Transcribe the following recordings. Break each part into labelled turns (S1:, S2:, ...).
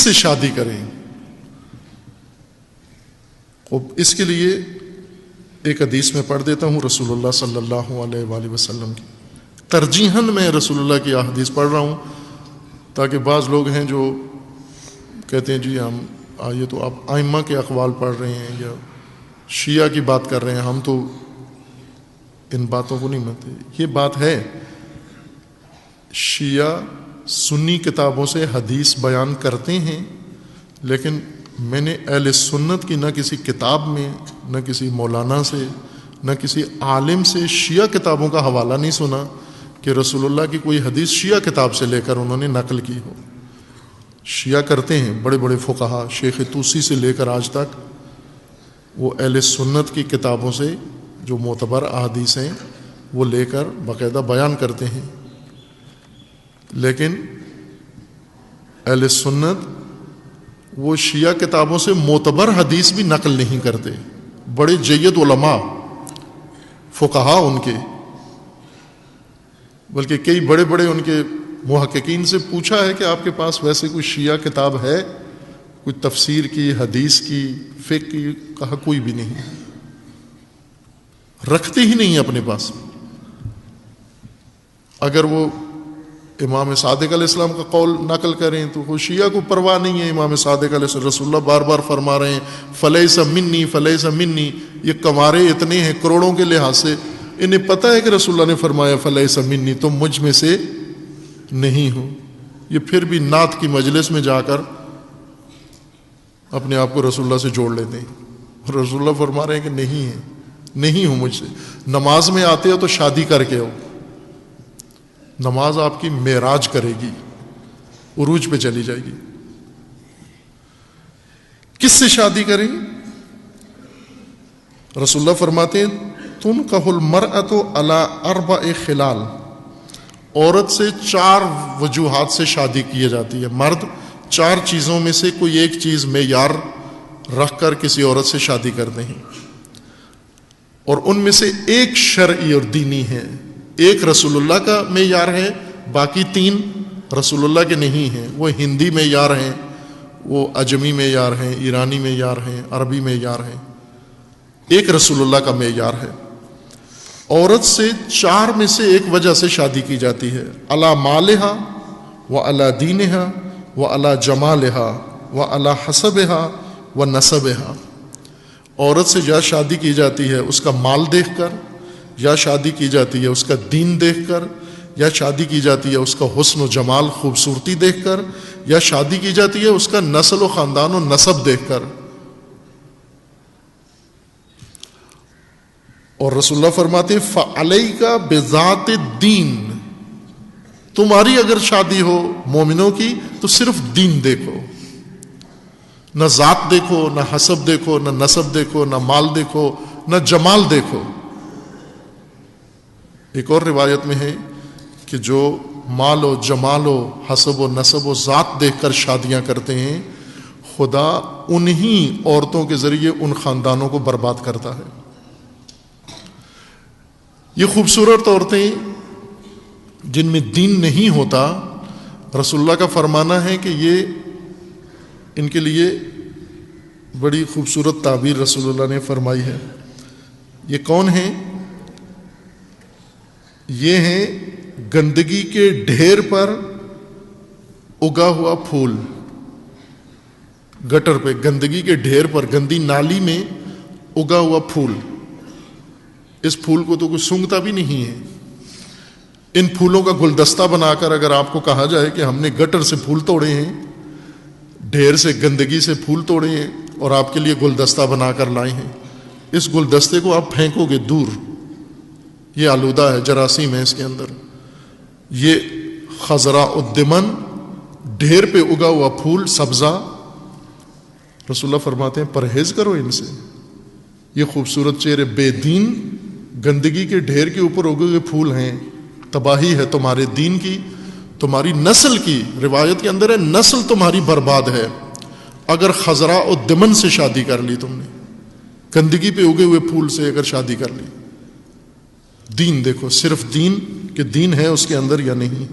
S1: سے شادی کریں؟ اس کے لیے ایک حدیث میں پڑھ دیتا ہوں رسول اللہ صلی اللہ علیہ وآلہ وسلم کی. ترجیحاً میں رسول اللہ کی حدیث پڑھ رہا ہوں تاکہ بعض لوگ ہیں جو کہتے ہیں جی ہم یہ تو آپ ائمہ کے اقوال پڑھ رہے ہیں یا شیعہ کی بات کر رہے ہیں، ہم تو ان باتوں کو نہیں مانتے. یہ بات ہے، شیعہ سنی کتابوں سے حدیث بیان کرتے ہیں، لیکن میں نے اہل سنت کی نہ کسی کتاب میں، نہ کسی مولانا سے، نہ کسی عالم سے شیعہ کتابوں کا حوالہ نہیں سنا کہ رسول اللہ کی کوئی حدیث شیعہ کتاب سے لے کر انہوں نے نقل کی ہو. شیعہ کرتے ہیں، بڑے بڑے فقہا شیخ طوسی سے لے کر آج تک وہ اہل سنت کی کتابوں سے جو معتبر احادیث ہیں وہ لے کر باقاعدہ بیان کرتے ہیں، لیکن اہل سنت وہ شیعہ کتابوں سے معتبر حدیث بھی نقل نہیں کرتے. بڑے جید علماء فقہا ان کے، بلکہ کئی بڑے بڑے ان کے محققین سے پوچھا ہے کہ آپ کے پاس ویسے کوئی شیعہ کتاب ہے، کوئی تفسیر کی، حدیث کی، فقہ کی؟ کہا کوئی بھی نہیں، رکھتے ہی نہیں اپنے پاس. اگر وہ امام صادق علیہ السلام کا قول نقل کریں تو وہ شیعہ کو پرواہ نہیں ہے. امام صادق علیہ السلام، رسول اللہ بار بار فرما رہے ہیں فلیس منی فلیس منی. یہ کمارے اتنے ہیں کروڑوں کے لحاظ سے، انہیں پتہ ہے کہ رسول اللہ نے فرمایا فلیس منی، تم مجھ میں سے نہیں ہو. یہ پھر بھی نعت کی مجلس میں جا کر اپنے آپ کو رسول اللہ سے جوڑ لیتے ہیں. رسول اللہ فرما رہے ہیں کہ نہیں ہے، نہیں ہوں مجھ سے. نماز میں آتے ہو تو شادی کر کے ہو، نماز آپ کی معراج کرے گی، عروج پہ چلی جائے گی. کس سے شادی کریں؟ رسول اللہ فرماتے ہیں تنکح المرأۃ علی 4 خلال. عورت سے 4 وجوہات سے شادی کی جاتی ہے. مرد 4 چیزوں میں سے کوئی ایک چیز معیار رکھ کر کسی عورت سے شادی کرتے ہیں، اور ان میں سے ایک شرعی اور دینی ہے. ایک رسول اللہ کا معیار ہے، باقی 3 رسول اللہ کے نہیں ہیں. وہ ہندی معیار ہیں، وہ عجمی معیار ہیں، ایرانی معیار ہیں، عربی معیار ہیں. ایک رسول اللہ کا معیار ہے. عورت سے 4 میں سے ایک وجہ سے شادی کی جاتی ہے: علی مالہا و علی دینہا و علی جمالہا و علی حسبہا و نسبہا. عورت سے یا شادی کی جاتی ہے اس کا مال دیکھ کر، یا شادی کی جاتی ہے اس کا دین دیکھ کر، یا شادی کی جاتی ہے اس کا حسن و جمال خوبصورتی دیکھ کر، یا شادی کی جاتی ہے اس کا نسل و خاندان و نسب دیکھ کر. اور رسول اللہ فرماتے ہیں فَعَلَيْكَ بِذَاتِ الدِّينِ. تمہاری اگر شادی ہو مومنوں کی تو صرف دین دیکھو، نہ ذات دیکھو، نہ حسب دیکھو، نہ نسب دیکھو، نہ مال دیکھو، نہ جمال دیکھو. ایک اور روایت میں ہے کہ جو مال و جمال و حسب و نسب و ذات دیکھ کر شادیاں کرتے ہیں، خدا انہی عورتوں کے ذریعے ان خاندانوں کو برباد کرتا ہے. یہ خوبصورت عورتیں جن میں دین نہیں ہوتا، رسول اللہ کا فرمانا ہے کہ یہ ان کے لیے بڑی خوبصورت تعبیر رسول اللہ نے فرمائی ہے. یہ کون ہیں؟ یہ ہیں گندگی کے ڈھیر پر اگا ہوا پھول. گٹر پہ گندگی کے ڈھیر پر، گندی نالی میں اگا ہوا پھول. اس پھول کو تو کوئی سونگھتا بھی نہیں ہے. ان پھولوں کا گلدستہ بنا کر اگر آپ کو کہا جائے کہ ہم نے گٹر سے پھول توڑے ہیں، ڈھیر سے گندگی سے پھول توڑے ہیں اور آپ کے لیے گلدستہ بنا کر لائے ہیں، اس گلدستے کو آپ پھینکو گے دور، یہ آلودہ ہے، جراثیم ہے اس کے اندر. یہ خضراء الدمن، ڈھیر پہ اگا ہوا پھول سبزہ، رسول اللہ فرماتے ہیں پرہیز کرو ان سے. یہ خوبصورت چہرے بے دین گندگی کے ڈھیر کے اوپر اگے ہوئے پھول ہیں. تباہی ہے تمہارے دین کی، تمہاری نسل کی. روایت کے اندر ہے نسل تمہاری برباد ہے اگر خضراء الدمن سے شادی کر لی تم نے، گندگی پہ اگے ہوئے پھول سے اگر شادی کر لی. دین دیکھو، صرف دین، کہ دین ہے اس کے اندر یا نہیں.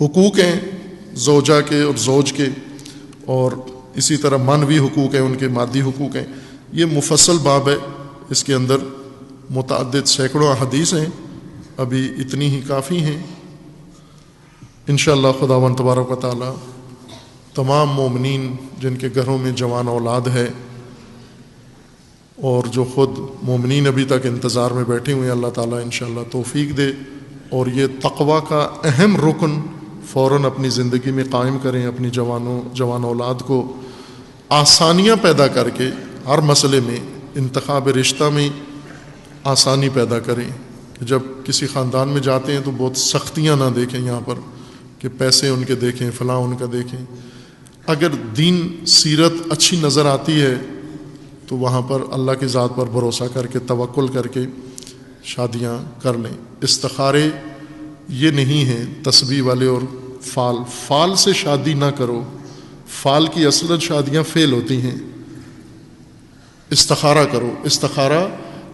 S1: حقوق ہیں زوجہ کے اور زوج کے، اور اسی طرح معنوی حقوق ہیں، ان کے مادی حقوق ہیں. یہ مفصل باب ہے، اس کے اندر متعدد سینکڑوں احادیث ہیں، ابھی اتنی ہی کافی ہیں. انشاءاللہ خداوند تبارک و تعالی تمام مومنین جن کے گھروں میں جوان اولاد ہے اور جو خود مومنین ابھی تک انتظار میں بیٹھے ہوئے ہیں، اللہ تعالیٰ انشاءاللہ توفیق دے اور یہ تقوی کا اہم رکن فوراً اپنی زندگی میں قائم کریں. اپنی جوان اولاد کو آسانیاں پیدا کر کے ہر مسئلے میں، انتخاب رشتہ میں آسانی پیدا کریں کہ جب کسی خاندان میں جاتے ہیں تو بہت سختیاں نہ دیکھیں یہاں پر کہ پیسے ان کے دیکھیں، فلاں ان کا دیکھیں. اگر دین سیرت اچھی نظر آتی ہے تو وہاں پر اللہ کی ذات پر بھروسہ کر کے توکل کر کے شادیاں کر لیں. استخارے یہ نہیں ہیں تسبیح والے اور فال سے شادی نہ کرو. فال کی اصلاً شادیاں فیل ہوتی ہیں. استخارہ کرو. استخارہ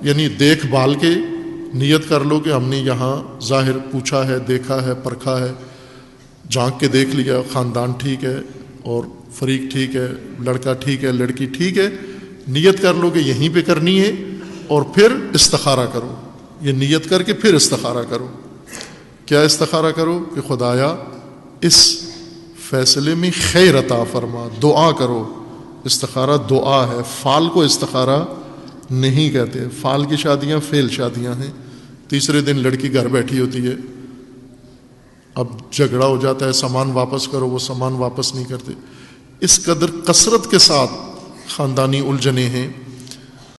S1: یعنی دیکھ بھال کے نیت کر لو کہ ہم نے یہاں ظاہر پوچھا ہے، دیکھا ہے، پرکھا ہے، جھانک کے دیکھ لیا، خاندان ٹھیک ہے اور فریق ٹھیک ہے، لڑکا ٹھیک ہے، لڑکی ٹھیک ہے. نیت کر لو کہ یہیں پہ کرنی ہے اور پھر استخارہ کرو. یہ نیت کر کے پھر استخارہ کرو. کیا استخارہ کرو کہ خدایا اس فیصلے میں خیر عطا فرما. دعا کرو. استخارہ دعا ہے، فال کو استخارہ نہیں کہتے. فال کی شادیاں فیل شادیاں ہیں. تیسرے دن لڑکی گھر بیٹھی ہوتی ہے، اب جھگڑا ہو جاتا ہے، سامان واپس کرو، وہ سامان واپس نہیں کرتے. اس قدر کثرت کے ساتھ خاندانی الجھنیں ہیں